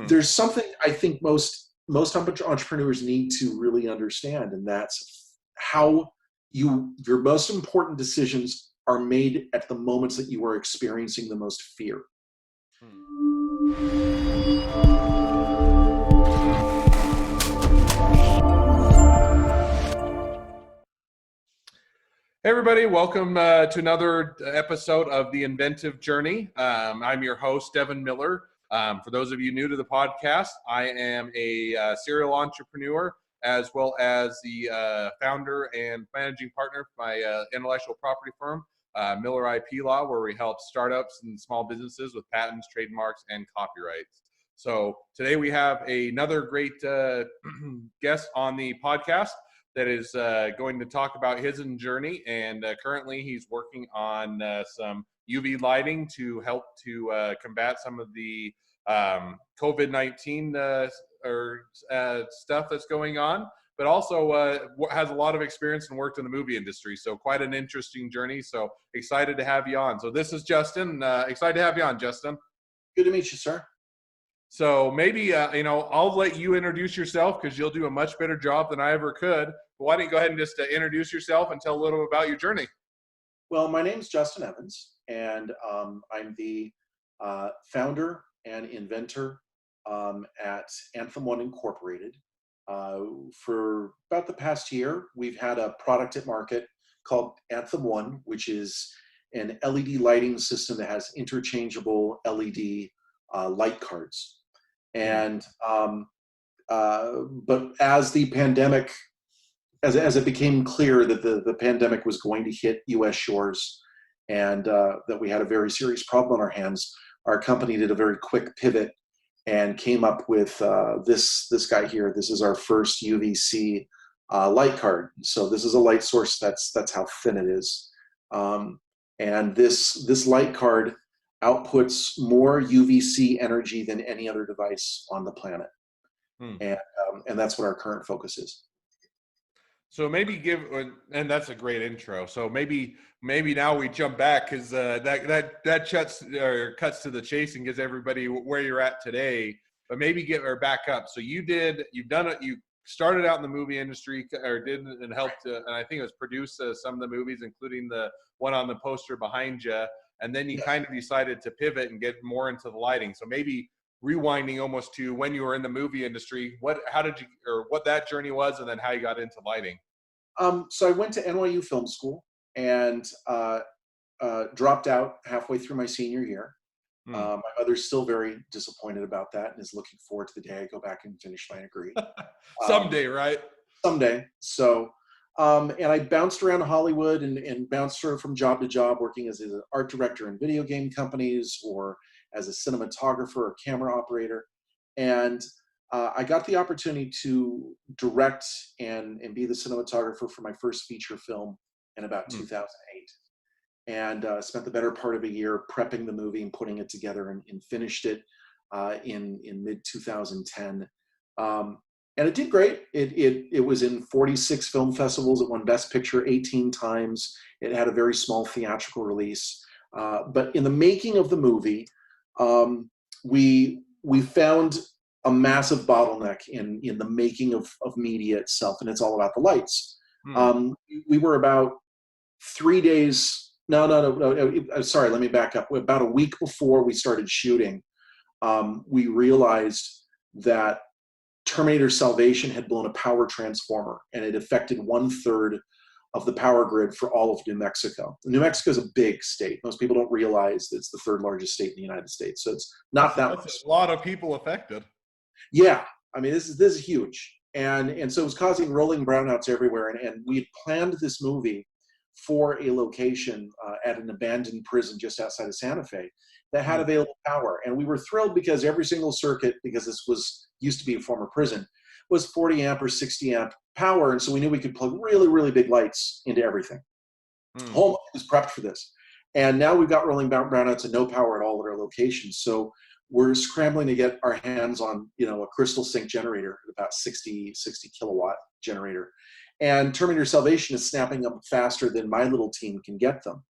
there's something I think most entrepreneurs need to really understand, and that's how your most important decisions are made at the moments that you are experiencing the most fear. Hey everybody, welcome to another episode of the Inventive Journey. I'm your host, Devin Miller. For those of you new to the podcast, I am a serial entrepreneur as well as the founder and managing partner of my intellectual property firm, Miller IP Law, where we help startups and small businesses with patents, trademarks, and copyrights. So today we have another great guest on the podcast that is going to talk about his journey, and currently he's working on some UV lighting to help to combat some of the COVID-19 stuff that's going on, but also has a lot of experience and worked in the movie industry. So quite an interesting journey. So excited to have you on. So this is Justin. Excited to have you on, Justin. Good to meet you, sir. So maybe, I'll let you introduce yourself because you'll do a much better job than I ever could. But why don't you go ahead and just introduce yourself and tell a little about your journey? Well, my name's Justin Evans, and I'm the founder and inventor at Anthem One Incorporated. For about the past year, we've had a product at market called Anthem One, which is an LED lighting system that has interchangeable LED light cards. And but as the pandemic, as it became clear that the pandemic was going to hit U.S. shores, and that we had a very serious problem on our hands, our company did a very quick pivot and came up with this guy here. This is our first UVC light card. So this is a light source. That's how thin it is, and this light card outputs more UVC energy than any other device on the planet. And that's what our current focus is. So maybe and that's a great intro. So maybe now we jump back because that cuts to the chase and gives everybody where you're at today. But maybe get her back up. So you've done it. You started out in the movie industry, or did, and helped, and I think it was produce some of the movies, including the one on the poster behind you. And then you kind of decided to pivot and get more into the lighting. So maybe rewinding almost to when you were in the movie industry, what that journey was, and then how you got into lighting. So I went to NYU Film School and dropped out halfway through my senior year. My mother's still very disappointed about that and is looking forward to the day I go back and finish my degree. Someday, right? Someday. So, and I bounced around Hollywood and bounced sort of from job to job, working as an art director in video game companies or as a cinematographer or camera operator. And I got the opportunity to direct and be the cinematographer for my first feature film in about 2008. And spent the better part of a year prepping the movie and putting it together, and finished it in mid-2010. And it did great. It was in 46 film festivals. It won Best Picture 18 times. It had a very small theatrical release. But in the making of the movie, we found a massive bottleneck in the making of media itself, and it's all about the lights. We were about 3 days. No. Sorry, let me back up. About a week before we started shooting, we realized that Terminator Salvation had blown a power transformer, and it affected 1/3 of the power grid for all of New Mexico. New Mexico is a big state. Most people don't realize that it's the 3rd largest state in the United States. So it's not that much. A lot of people affected. Yeah, I mean, this is huge. And so it was causing rolling brownouts everywhere. And we had planned this movie for a location at an abandoned prison just outside of Santa Fe that had available power. And we were thrilled because every single circuit, because this used to be a former prison, was 40 amp or 60 amp power. And so we knew we could plug really, really big lights into everything. Home was prepped for this. And now we've got rolling brownouts and no power at all at our locations. So we're scrambling to get our hands on, a crystal sync generator, about 60 kilowatt generator. And Terminator Salvation is snapping up faster than my little team can get them.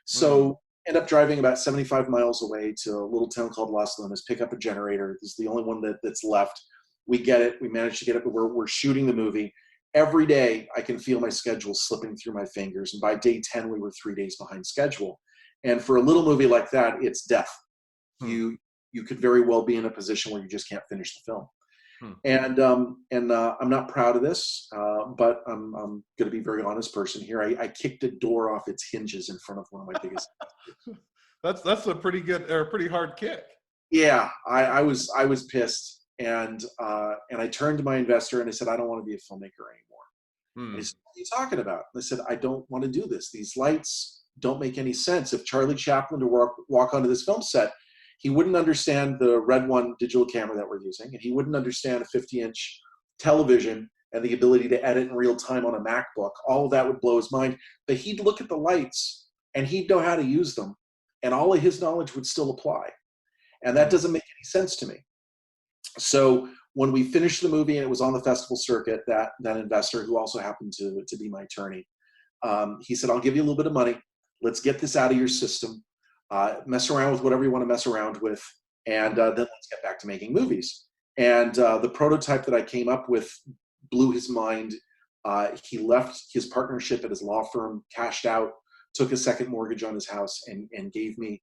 So end up driving about 75 miles away to a little town called Los Lunas, pick up a generator. This is the only one that's left. We get it. We managed to get it, but we're shooting the movie. Every day, I can feel my schedule slipping through my fingers. And by day 10, we were 3 days behind schedule. And for a little movie like that, it's death. Hmm. You could very well be in a position where you just can't finish the film. Hmm. And I'm not proud of this, but I'm going to be a very honest person here. I kicked a door off its hinges in front of one of my biggest. That's a pretty good or a pretty hard kick. Yeah, I was pissed, and I turned to my investor and I said, I don't want to be a filmmaker anymore. And Hmm. he said, what are you talking about? And I said, I don't want to do this. These lights don't make any sense. If Charlie Chaplin to walk onto this film set, he wouldn't understand the Red One digital camera that we're using, and he wouldn't understand a 50-inch television and the ability to edit in real time on a MacBook. All of that would blow his mind. But he'd look at the lights and he'd know how to use them, and all of his knowledge would still apply. And that Hmm. doesn't make any sense to me. So when we finished the movie and it was on the festival circuit, that investor, who also happened to be my attorney, he said, I'll give you a little bit of money. Let's get this out of your system. Mess around with whatever you want to mess around with, and then let's get back to making movies. And the prototype that I came up with blew his mind. He left his partnership at his law firm, cashed out, took a second mortgage on his house, and gave me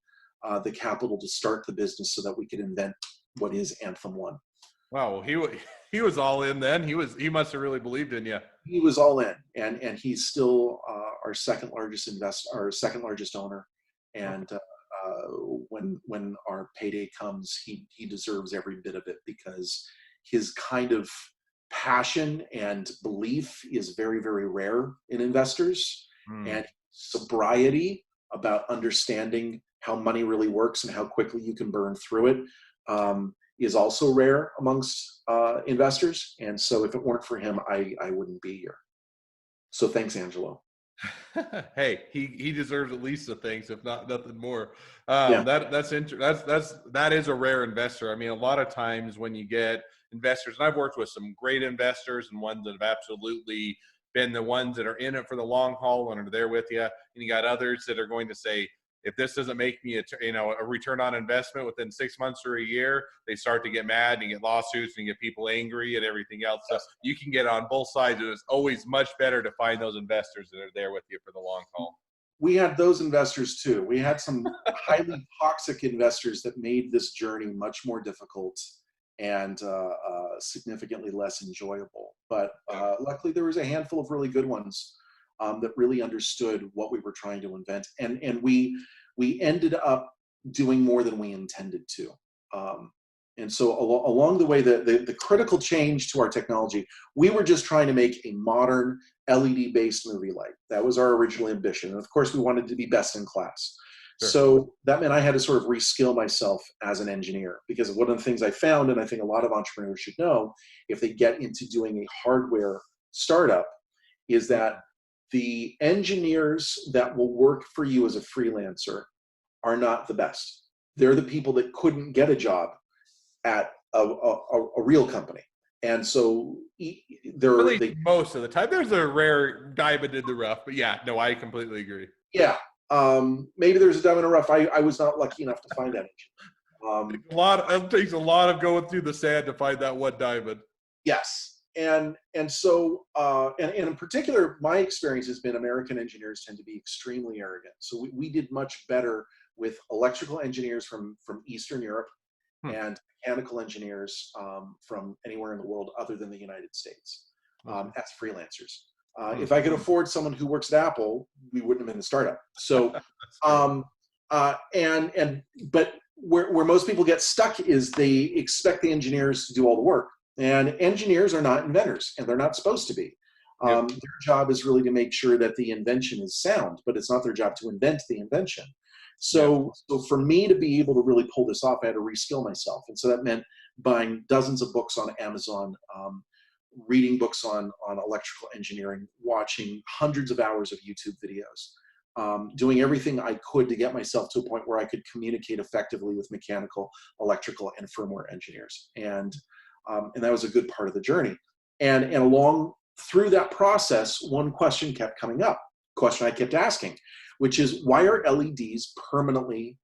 the capital to start the business so that we could invent what is Anthem 1. Wow, well, he was all in then. He must have really believed in you. He was all in, and he's still our second largest owner. And when our payday comes, he deserves every bit of it, because his kind of passion and belief is very, very rare in investors, Hmm. and sobriety about understanding how money really works and how quickly you can burn through it is also rare amongst investors. And so if it weren't for him, I wouldn't be here. So thanks, Angelo. Hey, he deserves at least the thanks, if not nothing more. Yeah. That is a rare investor. I mean, a lot of times when you get investors, and I've worked with some great investors and ones that have absolutely been the ones that are in it for the long haul and are there with you, and you got others that are going to say, if this doesn't make me a return on investment within 6 months or a year, they start to get mad and get lawsuits and get people angry and everything else. So you can get on both sides. And it's always much better to find those investors that are there with you for the long haul. We had those investors too. We had some highly toxic investors that made this journey much more difficult and significantly less enjoyable. But luckily, there was a handful of really good ones that really understood what we were trying to invent, and we ended up doing more than we intended to. And so along the way, the critical change to our technology, we were just trying to make a modern LED-based movie light. That was our original ambition. And of course, we wanted to be best in class. Sure. So that meant I had to sort of reskill myself as an engineer, because one of the things I found, and I think a lot of entrepreneurs should know, if they get into doing a hardware startup, is that the engineers that will work for you as a freelancer are not the best. They're the people that couldn't get a job at a real company. And so most of the time, there's a rare diamond in the rough, but yeah, no, I completely agree. Yeah. Maybe there's a diamond in the rough. I was not lucky enough to find that. It takes a lot of going through the sand to find that one diamond. Yes. And so in particular, my experience has been American engineers tend to be extremely arrogant. So we did much better with electrical engineers from Eastern Europe and mechanical engineers from anywhere in the world other than the United States as freelancers. If I could afford someone who works at Apple, we wouldn't have been a startup. So, but where most people get stuck is they expect the engineers to do all the work. And engineers are not inventors, and they're not supposed to be. Their job is really to make sure that the invention is sound, but it's not their job to invent the invention. So for me to be able to really pull this off, I had to reskill myself. And so that meant buying dozens of books on Amazon, reading books on electrical engineering, watching hundreds of hours of YouTube videos, doing everything I could to get myself to a point where I could communicate effectively with mechanical, electrical, and firmware engineers. And that was a good part of the journey. And along through that process, one question kept coming up. question I kept asking, which is, why are LEDs permanently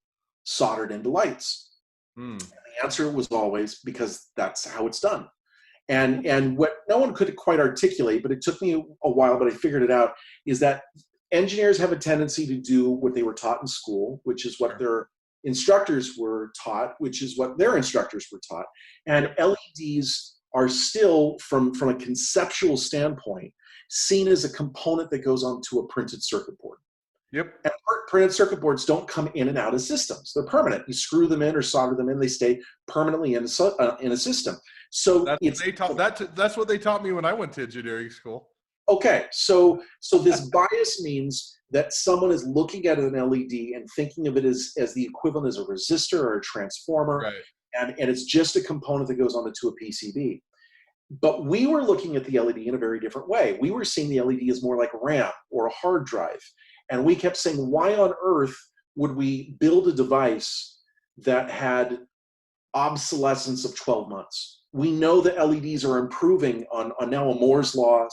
soldered into lights? Hmm. And the answer was always because that's how it's done. And what no one could quite articulate, but it took me a while, but I figured it out, is that engineers have a tendency to do what they were taught in school, which is what Sure. their instructors were taught, which is what their instructors were taught. And Yep. LEDs are still, from a conceptual standpoint, seen as a component that goes onto a printed circuit board. Yep. And printed circuit boards don't come in and out of systems. They're permanent. You screw them in or solder them in, they stay permanently in a system. So That's what it's they taught. That's what they taught me when I went to engineering school. okay. So this bias means that someone is looking at an LED and thinking of it as the equivalent as a resistor or a transformer, Right. and it's just a component that goes onto a PCB. But we were looking at the LED in a very different way. We were seeing the LED as more like RAM or a hard drive. And we kept saying, why on earth would we build a device that had obsolescence of 12 months? We know that LEDs are improving on now a Moore's law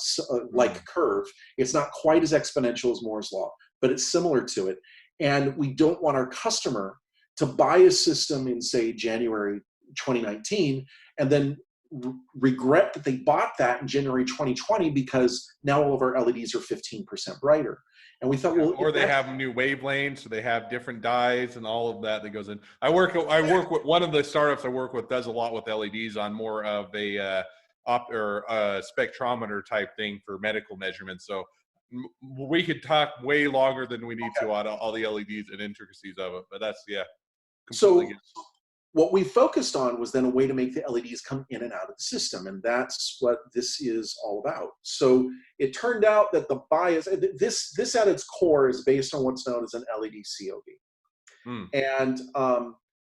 like curve. It's not quite as exponential as Moore's law, but it's similar to it. And we don't want our customer to buy a system in, say, January 2019, and then regret that they bought that in January 2020 because now all of our LEDs are 15% brighter. And we thought, Yeah, well, or they have new wavelengths, so they have different dyes and all of that goes in. I work with one of the startups I work with does a lot with LEDs on more of a spectrometer type thing for medical measurements. So we could talk way longer than we need to on all the LEDs and intricacies of it. But that's completely so good. what we focused on was then a way to make the LEDs come in and out of the system. And that's what this is all about. So it turned out that the bias, this at its core is based on what's known as an LED COB. Hmm. And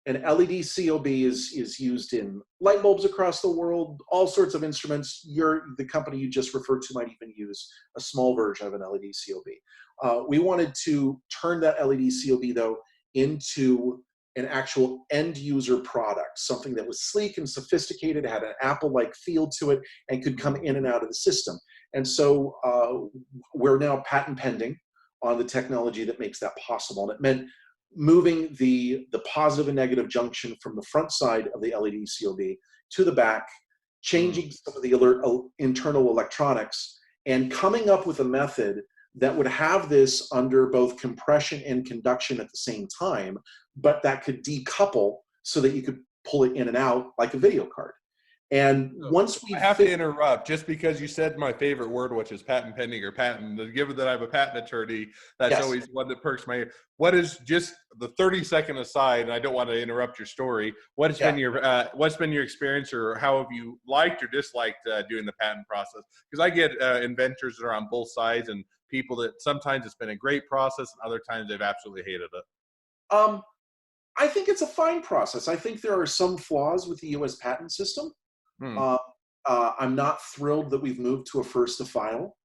an LED COB is used in light bulbs across the world, all sorts of instruments. The company you just referred to might even use a small version of an LED COB. We wanted to turn that LED COB, though, into an actual end user product, something that was sleek and sophisticated, had an Apple-like feel to it, and could come in and out of the system. And so we're now patent pending on the technology that makes that possible. And it meant moving the positive and negative junction from the front side of the LED COB to the back, changing some of the internal electronics, and coming up with a method that would have this under both compression and conduction at the same time, but that could decouple so that you could pull it in and out like a video card. And once we I have to interrupt just because you said my favorite word, which is patent pending or patent. Given that I'm a patent attorney, that's yes. always one that perks my ear. What is just the 30-second aside? And I don't want to interrupt your story. What's been your experience, or how have you liked or disliked doing the patent process? Because I get inventors that are on both sides, and people that sometimes it's been a great process, and other times they've absolutely hated it. I think it's a fine process. I think there are some flaws with the U.S. patent system. I'm not thrilled that we've moved to a first to file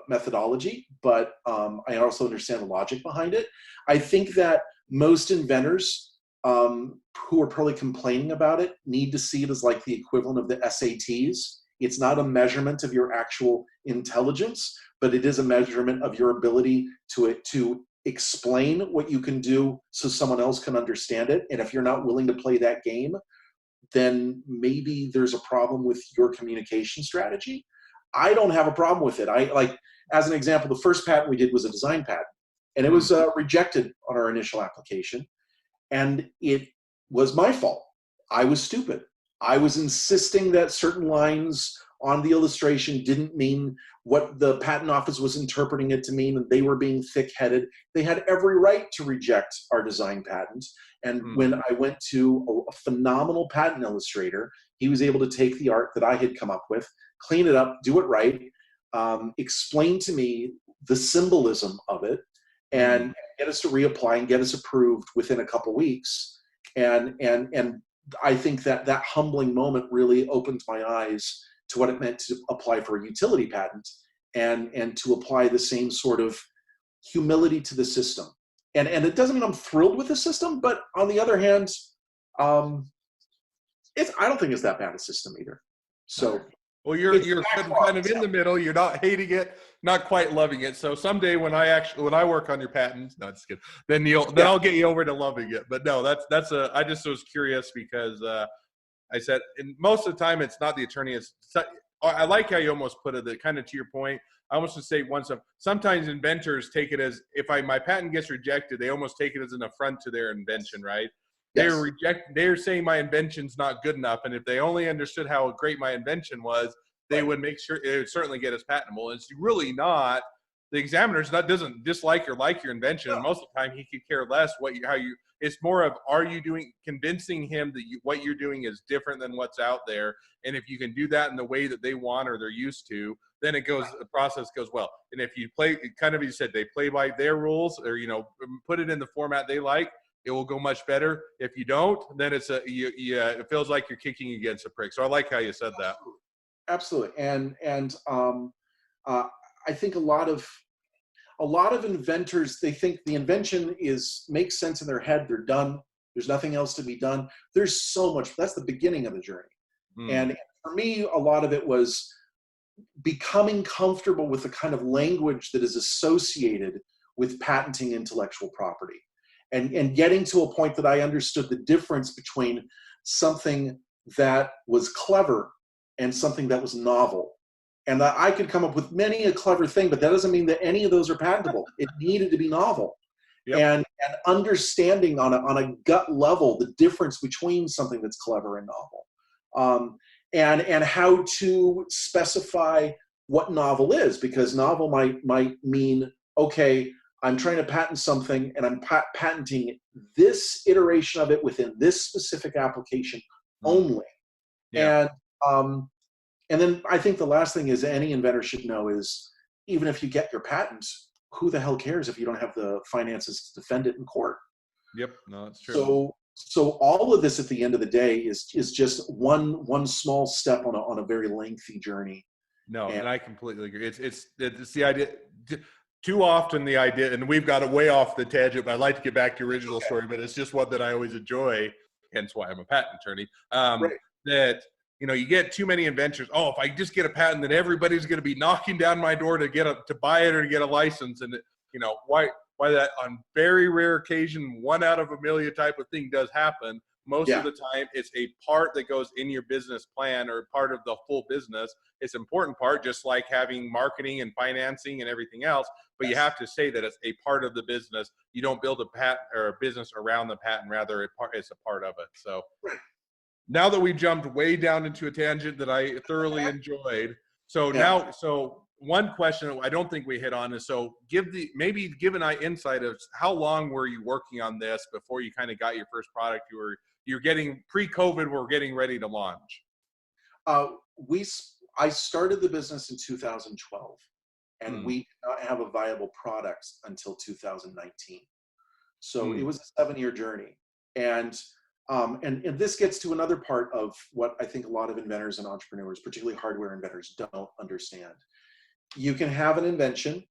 methodology, but I also understand the logic behind it. I think that most inventors who are probably complaining about it need to see it as like the equivalent of the SATs. It's not a measurement of your actual intelligence, but it is a measurement of your ability to explain what you can do so someone else can understand it. And if you're not willing to play that game, then maybe there's a problem with your communication strategy. I don't have a problem with it. As an example, the first patent we did was a design patent, and it was rejected on our initial application. And it was my fault. I was stupid. I was insisting that certain lines on the illustration didn't mean what the patent office was interpreting it to mean, and they were being thick-headed. They had every right to reject our design patent. And when I went to a phenomenal patent illustrator, he was able to take the art that I had come up with, clean it up, do it right, explain to me the symbolism of it, and get us to reapply and get us approved within a couple weeks. And I think that humbling moment really opened my eyes to what it meant to apply for a utility patent and to apply the same sort of humility to the system. And it doesn't mean I'm thrilled with the system, but on the other hand, I don't think it's that bad a system either. So well, you're kind of in the middle. You're not hating it, not quite loving it. So someday when I work on your patents, no, just kidding. Then Yeah, I'll get you over to loving it. But no, I just was curious because I said, and most of the time it's not the attorney. I like how you almost put it, that kind of to your point. I almost would say sometimes inventors take it as, if my patent gets rejected, they almost take it as an affront to their invention, right? yes, They're saying my invention's not good enough. And if they only understood how great my invention was, they right. would make sure it would certainly get as patentable. And it's really not. The examiner's not doesn't dislike or like your invention, No, and most of the time he could care less how you. It's more of, are you convincing him that what you're doing is different than what's out there, and if you can do that in the way that they want or they're used to, then the process goes well. And if you play, kind of, you said, they play by their rules, or put it in the format they like, it will go much better. If you don't, then it feels like you're kicking against a prick. So I like how you said that. absolutely. Uh, I think a lot of inventors, they think the invention makes sense in their head. They're done. There's nothing else to be done. There's so much. That's the beginning of the journey. Mm. And for me, a lot of it was becoming comfortable with the kind of language that is associated with patenting intellectual property, and getting to a point that I understood the difference between something that was clever and something that was novel. And that I could come up with many a clever thing, but that doesn't mean that any of those are patentable. It needed to be novel. Yep. And understanding on a gut level the difference between something that's clever and novel, and how to specify what novel is, because novel might mean, okay, I'm trying to patent something and I'm patenting this iteration of it within this specific application Mm. only. Yeah. And um, and then I think the last thing is any inventor should know is, even if you get your patent, who the hell cares if you don't have the finances to defend it in court? Yep. No, that's true. So all of this at the end of the day is just one small step on a very lengthy journey. No, And and I completely agree. It's the idea. Too often the idea, and we've got it way off the tangent. But I'd like to get back to your original story, but it's just one that I always enjoy. Hence why I'm a patent attorney. right, That you get too many inventors. Oh, if I just get a patent, then everybody's going to be knocking down my door to buy it or to get a license. And why that on very rare occasion, one out of a million type of thing does happen. Most of yeah, the time, it's a part that goes in your business plan or part of the full business. It's an important part, just like having marketing and financing and everything else. But you yes, have to say that it's a part of the business. You don't build a patent or a business around the patent. Rather, it's a part of it. So right, now that we jumped way down into a tangent that I thoroughly enjoyed. yeah. So one question I don't think we hit on is, so give an insight of how long were you working on this before you kind of got your first product? You're getting pre-COVID. We're getting ready to launch. Uh, I started the business in 2012, and Hmm. we did not have a viable product until 2019. So it Hmm. was a 7-year journey. And this gets to another part of what I think a lot of inventors and entrepreneurs, particularly hardware inventors, don't understand. You can have an invention,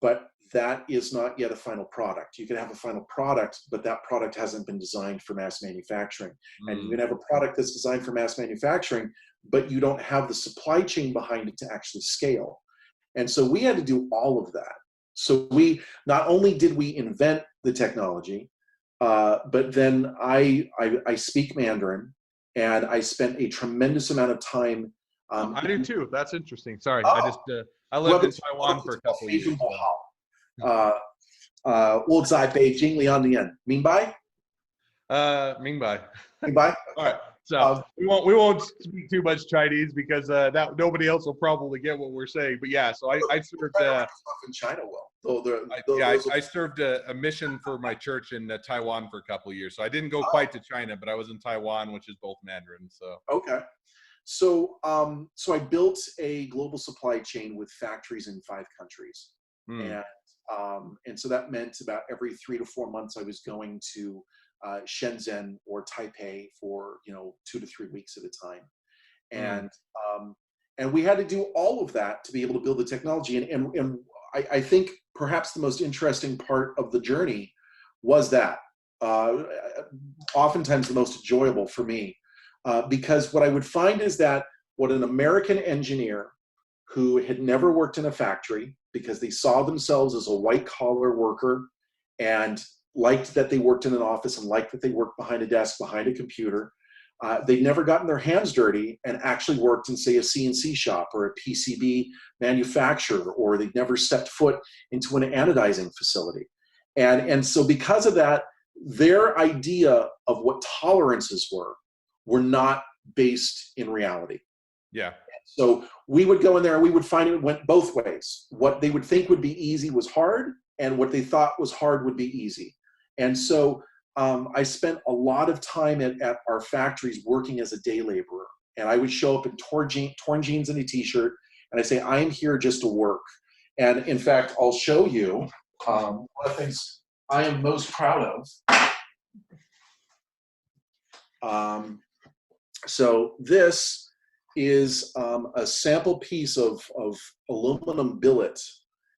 but that is not yet a final product. You can have a final product, but that product hasn't been designed for mass manufacturing. And you Hmm. can have a product that's designed for mass manufacturing, but you don't have the supply chain behind it to actually scale. And so we had to do all of that. So we not only did we invent the technology, but then I speak Mandarin, and I spent a tremendous amount of time. Oh, I do too. That's interesting. Sorry, Oh, I lived in 我Taiwan for a couple of years. 非常不 So. 好。我在北京两年，明白？Mingbai. 明白 All Okay. right. So we won't speak too much Chinese because that nobody else will probably get what we're saying. But yeah, so I served. In China will. I served a mission for my church in Taiwan for a couple of years. So I didn't go Oh, quite to China, but I was in Taiwan, which is both Mandarin. So. okay. So I built a global supply chain with factories in 5 countries, Hmm. and so that meant about every 3 to 4 months I was going to Shenzhen or Taipei for 2 to 3 weeks at a time, Hmm. and we had to do all of that to be able to build the technology. And I think perhaps the most interesting part of the journey was that, oftentimes the most enjoyable for me, because what I would find is that what an American engineer who had never worked in a factory because they saw themselves as a white collar worker and liked that they worked in an office and liked that they worked behind a desk, behind a computer. They'd never gotten their hands dirty and actually worked in, say, a CNC shop or a PCB manufacturer, or they'd never stepped foot into an anodizing facility. And so because of that, their idea of what tolerances were not based in reality. Yeah. So we would go in there and we would find it went both ways. What they would think would be easy was hard, and what they thought was hard would be easy. And so I spent a lot of time at our factories working as a day laborer. And I would show up in torn jeans and a t-shirt, and I say, I'm here just to work. And in fact, I'll show you one of the things I am most proud of. So this is a sample piece of aluminum billet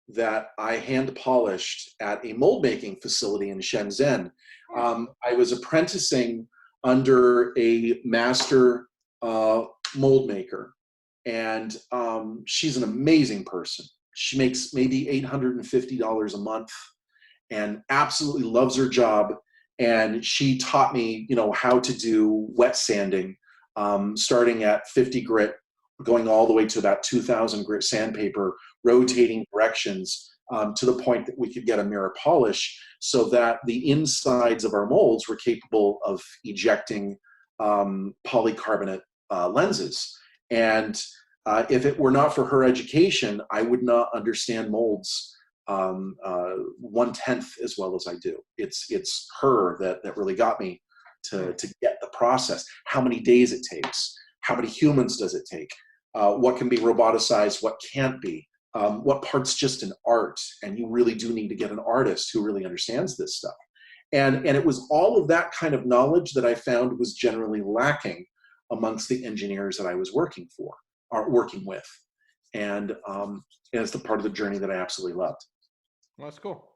that I hand polished at a mold making facility in Shenzhen. I was apprenticing under a master mold maker, and she's an amazing person. She makes maybe $850 a month and absolutely loves her job. And she taught me, how to do wet sanding, starting at 50 grit, going all the way to about 2000 grit sandpaper, rotating directions to the point that we could get a mirror polish so that the insides of our molds were capable of ejecting polycarbonate lenses. And if it were not for her education, I would not understand molds 1/10 as well as I do. It's her that really got me to get the process. How many days it takes? How many humans does it take? What can be roboticized? What can't be? What part's just an art? And you really do need to get an artist who really understands this stuff. And it was all of that kind of knowledge that I found was generally lacking amongst the engineers that I was working with. And it's the part of the journey that I absolutely loved. Well, that's cool.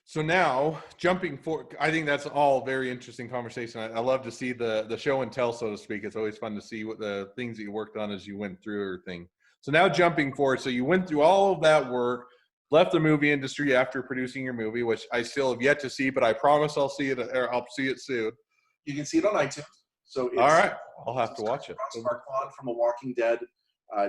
So now jumping forward, I think that's all very interesting conversation. I love to see the show and tell, so to speak. It's always fun to see what the things that you worked on as you went through everything. So now jumping forward, so you went through all of that work, left the movie industry after producing your movie, which I still have yet to see, but I promise I'll see it, or I'll see it soon. You can see it on iTunes. So it's, all right, I'll have to watch it. Mark Vaughn from A Walking Dead,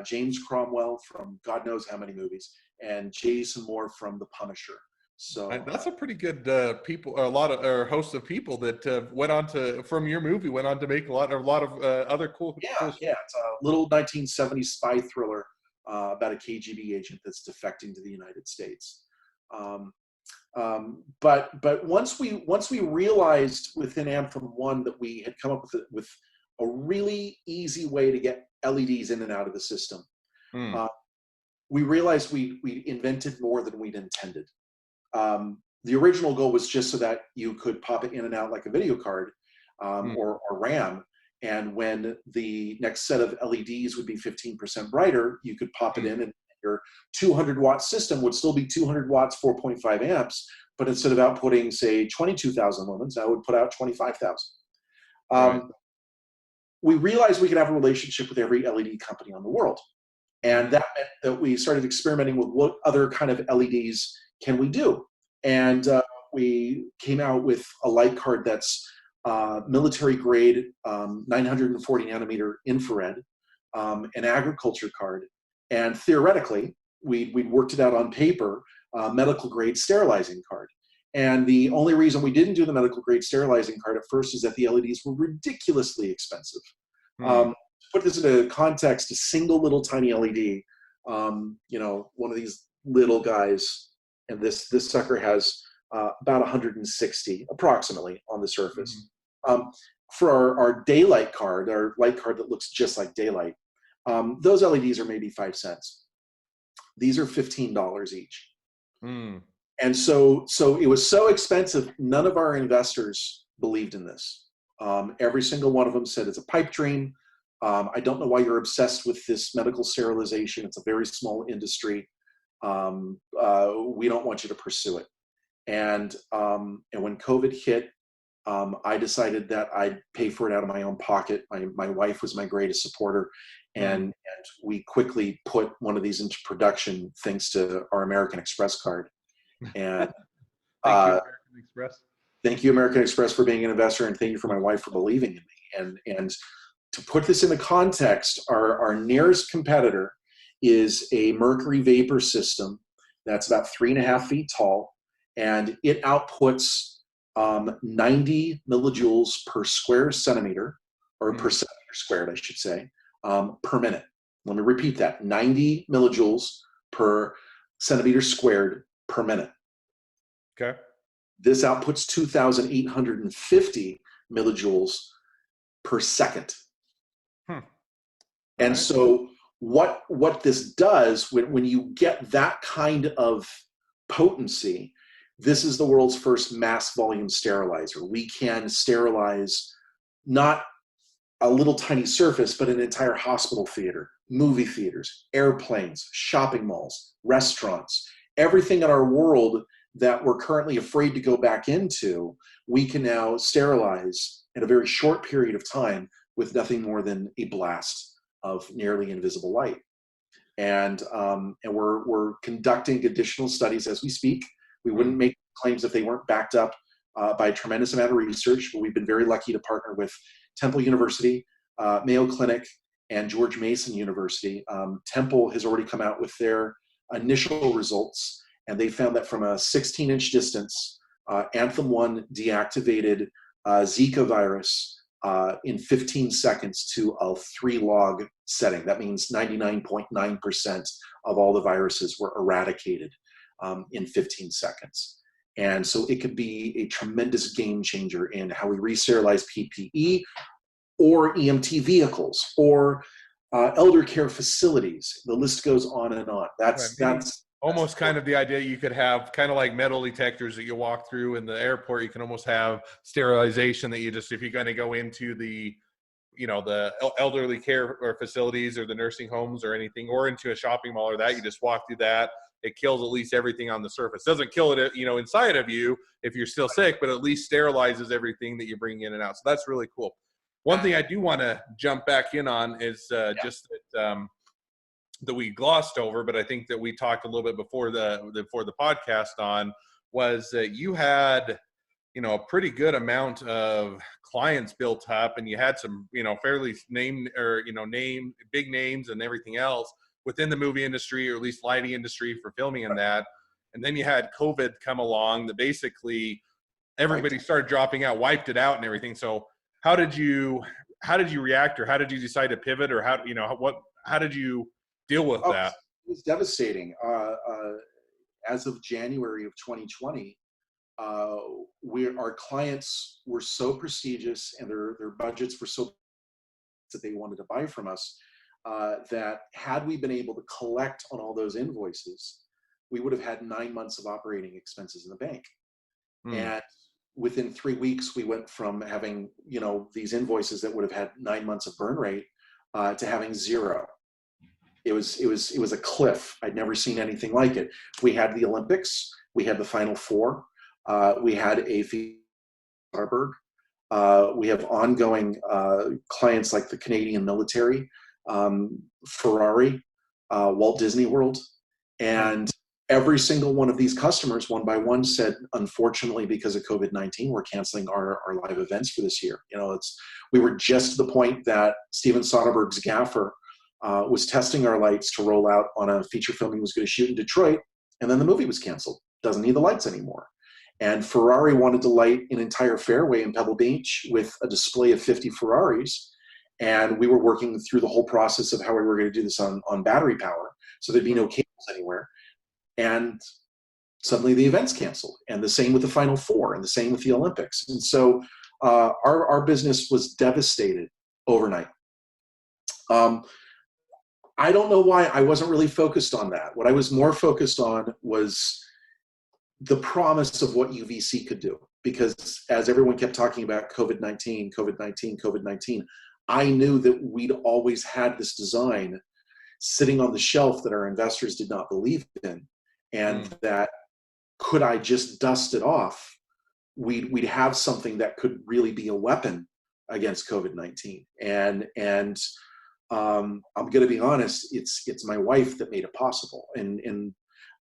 James Cromwell from God knows how many movies, and Jason Moore from The Punisher. So that's a pretty good host of people that went on to, from your movie, went on to make a lot of other cool. Yeah, cool yeah. It's a little 1970s spy thriller about a KGB agent that's defecting to the United States. But once we realized within Anthem 1 that we had come up with a really easy way to get LEDs in and out of the system, we realized we invented more than we'd intended. The original goal was just so that you could pop it in and out like a video card or RAM. And when the next set of LEDs would be 15% brighter, you could pop it in, and your 200 watt system would still be 200 watts, 4.5 amps. But instead of outputting, say, 22,000 lumens, that would put out 25,000. Right. We realized we could have a relationship with every LED company on the world. And that meant that we started experimenting with what other kind of LEDs can we do. And we came out with a light card that's military grade, 940 nanometer infrared, an agriculture card. And theoretically, we'd worked it out on paper, medical grade sterilizing card. And the only reason we didn't do the medical grade sterilizing card at first is that the LEDs were ridiculously expensive. To put this into context, a single little tiny LED, one of these little guys, and this sucker has about 160 approximately on the surface. For our daylight card, our light card that looks just like daylight, those LEDs are maybe 5 cents. These are $15 each. And so it was so expensive, none of our investors believed in this. Every single one of them said it's a pipe dream. I don't know why you're obsessed with this medical sterilization. It's a very small industry. We don't want you to pursue it. And when COVID hit, I decided that I'd pay for it out of my own pocket. My wife was my greatest supporter, and we quickly put one of these into production thanks to our American Express card. And Thank you, uh, American Express. thank you, American Express, for being an investor, and thank you for my wife for believing in me. And to put this into context, our nearest competitor is a mercury vapor system that's about 3.5 feet tall, and it outputs 90 millijoules per square centimeter, or per centimeter squared, I should say, per minute. Let me repeat that: 90 millijoules per centimeter squared per minute. Okay. This outputs 2,850 millijoules per second. And Right. so what this does, when you get that kind of potency, this is the world's first mass volume sterilizer. We can sterilize not a little tiny surface, but an entire hospital theater, movie theaters, airplanes, shopping malls, restaurants, everything in our world that we're currently afraid to go back into, we can now sterilize in a very short period of time with nothing more than a blast of nearly invisible light. And we're conducting additional studies as we speak. We wouldn't make claims if they weren't backed up by a tremendous amount of research, but we've been very lucky to partner with Temple University, Mayo Clinic, and George Mason University. Temple has already come out with their initial results, and they found that from a 16-inch distance, Anthem 1 deactivated Zika virus in 15 seconds to a 3-log setting. That means 99.9% of all the viruses were eradicated in 15 seconds. And so it could be a tremendous game changer in how we re-sterilize PPE or EMT vehicles or elder care facilities. The list goes on and on. That's almost kind of the idea you could have kind of like metal detectors that you walk through in the airport. You can almost have sterilization that you just, if you're going to go into the, the elderly care or facilities or the nursing homes or anything, or into a shopping mall or that, you just walk through that. It kills at least everything on the surface. Doesn't kill it, inside of you if you're still sick, but at least sterilizes everything that you bring in and out. So that's really cool. One thing I do want to jump back in on is just that we glossed over, but I think that we talked a little bit before the podcast on, was that you had, a pretty good amount of clients built up, and you had some, fairly big names and everything else within the movie industry, or at least lighting industry for filming and that. And then you had COVID come along that basically everybody started dropping out, wiped it out and everything. So how did you react, or how did you decide to pivot, or how did you deal with that? It was devastating. As of January of 2020, our clients were so prestigious, and their budgets were so that they wanted to buy from us, that had we been able to collect on all those invoices, we would have had 9 months of operating expenses in the bank. And within 3 weeks, we went from having, these invoices that would have had 9 months of burn rate to having zero. It was a cliff. I'd never seen anything like it. We had the Olympics. We had the Final Four. We had a Waterberg. We have ongoing clients like the Canadian military, Ferrari, Walt Disney World, and every single one of these customers, one by one, said, unfortunately, because of COVID-19, we're canceling our live events for this year. We were just to the point that Steven Soderbergh's gaffer was testing our lights to roll out on a feature film he was going to shoot in Detroit, and then the movie was canceled. Doesn't need the lights anymore. And Ferrari wanted to light an entire fairway in Pebble Beach with a display of 50 Ferraris, and we were working through the whole process of how we were going to do this on battery power, so there'd be no cables anywhere. And suddenly the event's canceled, and the same with the Final Four, and the same with the Olympics. And so our business was devastated overnight. I don't know why I wasn't really focused on that. What I was more focused on was the promise of what UVC could do. Because as everyone kept talking about COVID-19, COVID-19, COVID-19, I knew that we'd always had this design sitting on the shelf that our investors did not believe in. And that could I just dust it off, we'd have something that could really be a weapon against COVID-19. And I'm going to be honest, it's my wife that made it possible. And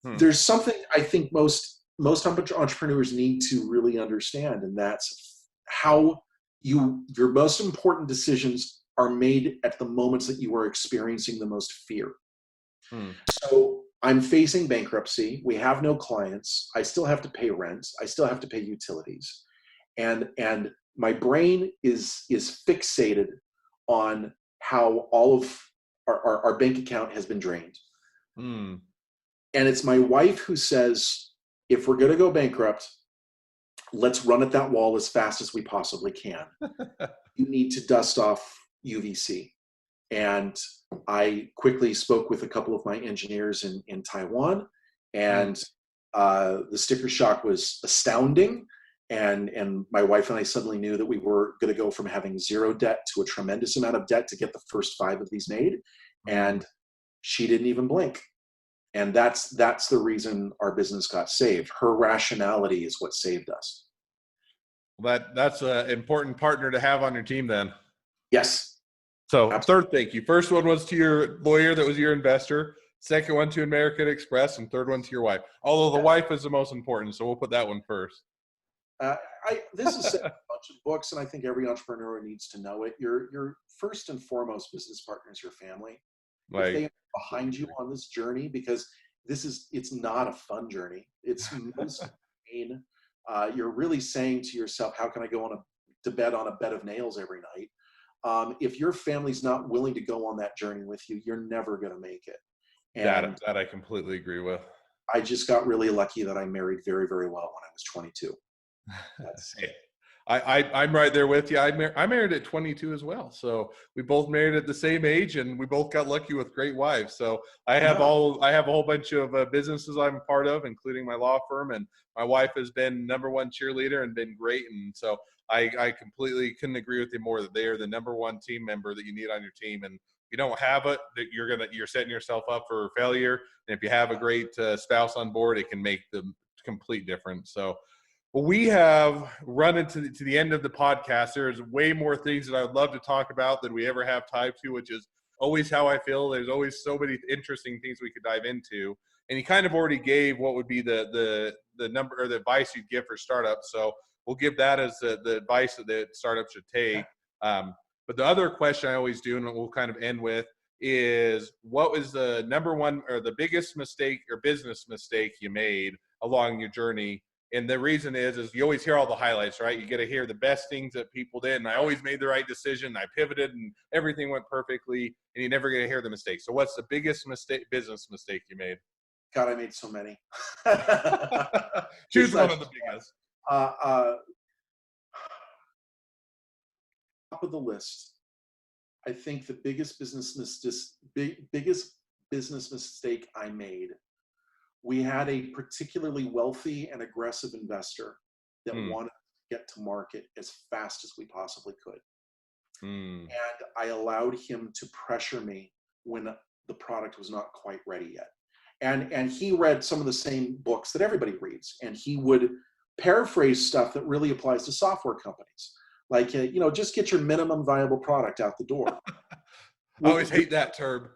Hmm. there's something I think most entrepreneurs need to really understand, and that's how your most important decisions are made at the moments that you are experiencing the most fear. Hmm. So I'm facing bankruptcy. We have no clients. I still have to pay rent. I still have to pay utilities. And my brain is fixated on how all of our bank account has been drained. Hmm. And it's my wife who says, if we're going to go bankrupt, let's run at that wall as fast as we possibly can. You need to dust off UVC. And I quickly spoke with a couple of my engineers in Taiwan, Hmm. and the sticker shock was astounding. And my wife and I suddenly knew that we were going to go from having zero debt to a tremendous amount of debt to get the first 5 of these made. Hmm. And she didn't even blink. And that's the reason our business got saved. Her rationality is what saved us. Well, that's an important partner to have on your team then. Yes, So absolutely. third thank you. First one was to your lawyer that was your investor. Second one to American Express, and third one to your wife. Although the wife is the most important, so we'll put that one first. This is said in a bunch of books, and I think every entrepreneur needs to know it. Your first and foremost business partner is your family. If they Like, are behind you on this journey, because it's not a fun journey. It's mostly pain. You're really saying to yourself, how can I go to bed on a bed of nails every night? If your family's not willing to go on that journey with you, you're never going to make it. And that I completely agree with. I just got really lucky that I married very, very well when I was 22. That's Hey, I'm right there with you. I married at 22 as well. So we both married at the same age, and we both got lucky with great wives. So I have yeah. a whole bunch of businesses I'm a part of, including my law firm, and my wife has been number one cheerleader and been great. And so I completely couldn't agree with you more that they are the number one team member that you need on your team. And if you don't have it, that you're setting yourself up for failure. And if you have a great spouse on board, it can make the complete difference. So. Well, we have run into the end of the podcast. There's way more things that I would love to talk about than we ever have time to, which is always how I feel. There's always so many interesting things we could dive into. And you kind of already gave what would be the number or the advice you'd give for startups. So we'll give that as the advice that the startup should take. But the other question I always do, and we'll kind of end with, is what was the number one or the biggest mistake or business mistake you made along your journey? And the reason is you always hear all the highlights, right? You get to hear the best things that people did. And I always made the right decision. I pivoted and everything went perfectly. And you never get to hear the mistakes. So what's the biggest business mistake you made? God, I made so many. Choose It's one not of the biggest. uh, uh, top of the list. I think the biggest business mistake I made. We had a particularly wealthy and aggressive investor that Hmm. wanted to get to market as fast as we possibly could. Hmm. And I allowed him to pressure me when the product was not quite ready yet. And he read some of the same books that everybody reads, and he would paraphrase stuff that really applies to software companies, like just get your minimum viable product out the door. I always Well, hate that term.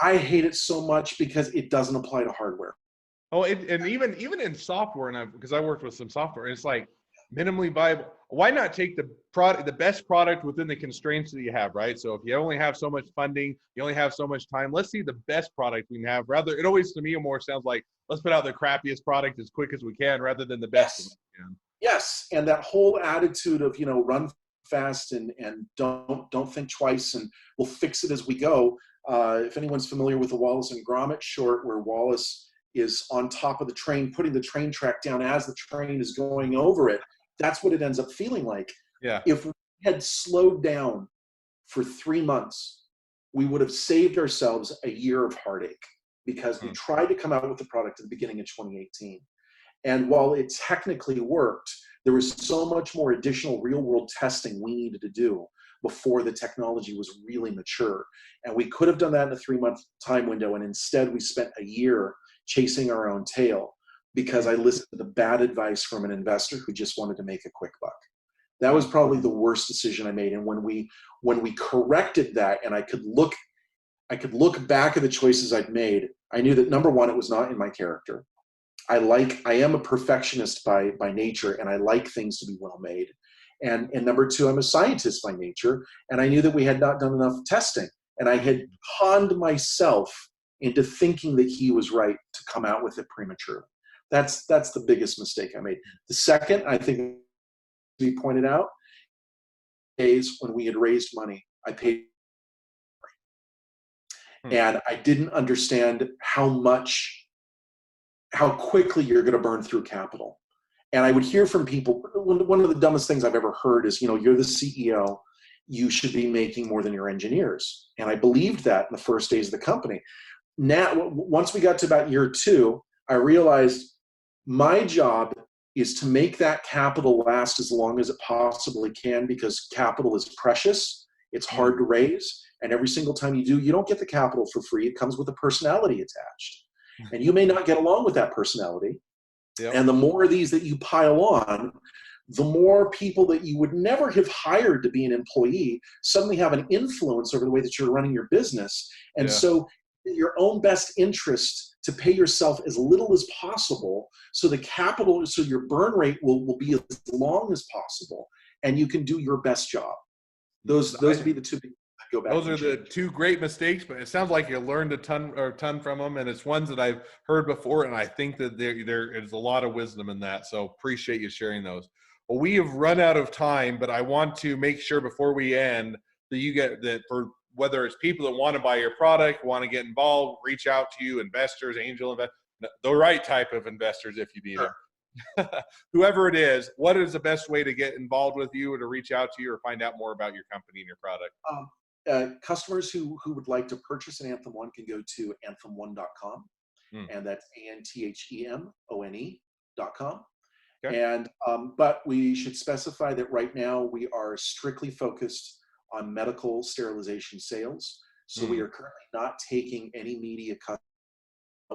I hate it so much because it doesn't apply to hardware. Oh, and even in software, and because I worked with some software, and it's like minimally viable. Why not take the best product within the constraints that you have, right? So if you only have so much funding, you only have so much time. Let's see the best product we can have. Rather, it always to me more sounds like let's put out the crappiest product as quick as we can, rather than the best one Yes, we can. yes, and that whole attitude of run fast and don't think twice, and we'll fix it as we go. If anyone's familiar with the Wallace and Gromit short, where Wallace is on top of the train, putting the train track down as the train is going over it, that's what it ends up feeling like. Yeah. If we had slowed down for 3 months, we would have saved ourselves a year of heartache, because we Hmm. tried to come out with the product at the beginning of 2018. And while it technically worked, there was so much more additional real world testing we needed to do before the technology was really mature. And we could have done that in a 3-month time window. And instead, we spent a year chasing our own tail because I listened to the bad advice from an investor who just wanted to make a quick buck. That was Mm. probably the worst decision I made. And when we corrected that, and I could look back at the choices I'd made, I knew that number one, it was not in my character. I am a perfectionist by nature, and I like things to be well made. And number two, I'm a scientist by nature, and I knew that we had not done enough testing, and I had conned myself into thinking that he was right to come out with it prematurely. That's the biggest mistake I made. The second, I think, we pointed out, days when we had raised money, I paid, Hmm. and I didn't understand how quickly you're going to burn through capital. And I would hear from people, one of the dumbest things I've ever heard is, you're the CEO, you should be making more than your engineers. And I believed that in the first days of the company. Now, once we got to about year two, I realized my job is to make that capital last as long as it possibly can, because capital is precious, it's Hmm. hard to raise, and every single time you don't get the capital for free. It comes with a personality attached. And you may not get along with that personality, Yep. and the more of these that you pile on, the more people that you would never have hired to be an employee suddenly have an influence over the way that you're running your business. And Yeah. so, your own best interest to pay yourself as little as possible, so so your burn rate will be as long as possible, and you can do your best job. Those would be the two things I'd go back Those and are the change. two great mistakes, but it sounds like you learned a ton from them, and it's ones that I've heard before, and I think that there is a lot of wisdom in that. So appreciate you sharing those. Well, we have run out of time, but I want to make sure before we end that you get that, for whether it's people that want to buy your product, want to get involved, reach out to you, investors, angel investors, the right type of investors if you need Sure. them. Whoever it is, what is the best way to get involved with you, or to reach out to you, or find out more about your company and your product? Customers who would like to purchase an Anthem One can go to anthem1.com, Mm. and that's ANTHEMONE.com. Okay. And but we should specify that right now we are strictly focused on medical sterilization sales. So we Mm. are currently not taking any media cut.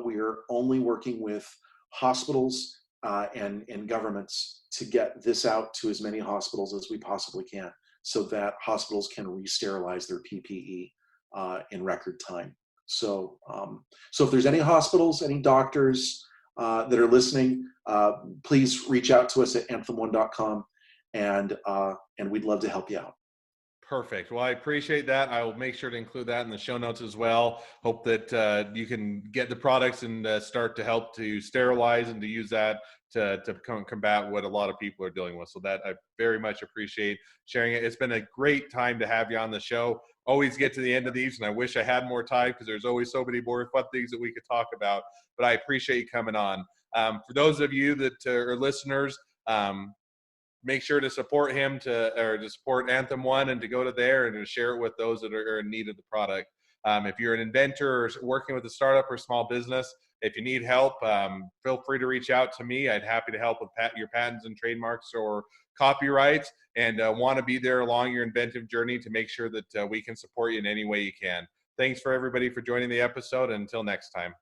We are only working with hospitals and governments to get this out to as many hospitals as we possibly can, so that hospitals can re-sterilize their PPE in record time. So if there's any hospitals, any doctors that are listening, please reach out to us at anthem1.com, and we'd love to help you out. Perfect. Well, I appreciate that. I will make sure to include that in the show notes as well. Hope that you can get the products and start to help to sterilize and to use that to combat what a lot of people are dealing with. So that I very much appreciate sharing it. It's been a great time to have you on the show. Always get to the end of these, and I wish I had more time, because there's always so many more fun things that we could talk about. But I appreciate you coming on. For those of you that are listeners, make sure to support him to support Anthem One, and to go to there and to share it with those that are in need of the product. If you're an inventor or working with a startup or small business, if you need help, feel free to reach out to me. I'd happy to help with your patents and trademarks or copyrights, and want to be there along your inventive journey to make sure that we can support you in any way you can. Thanks for everybody for joining the episode. And until next time.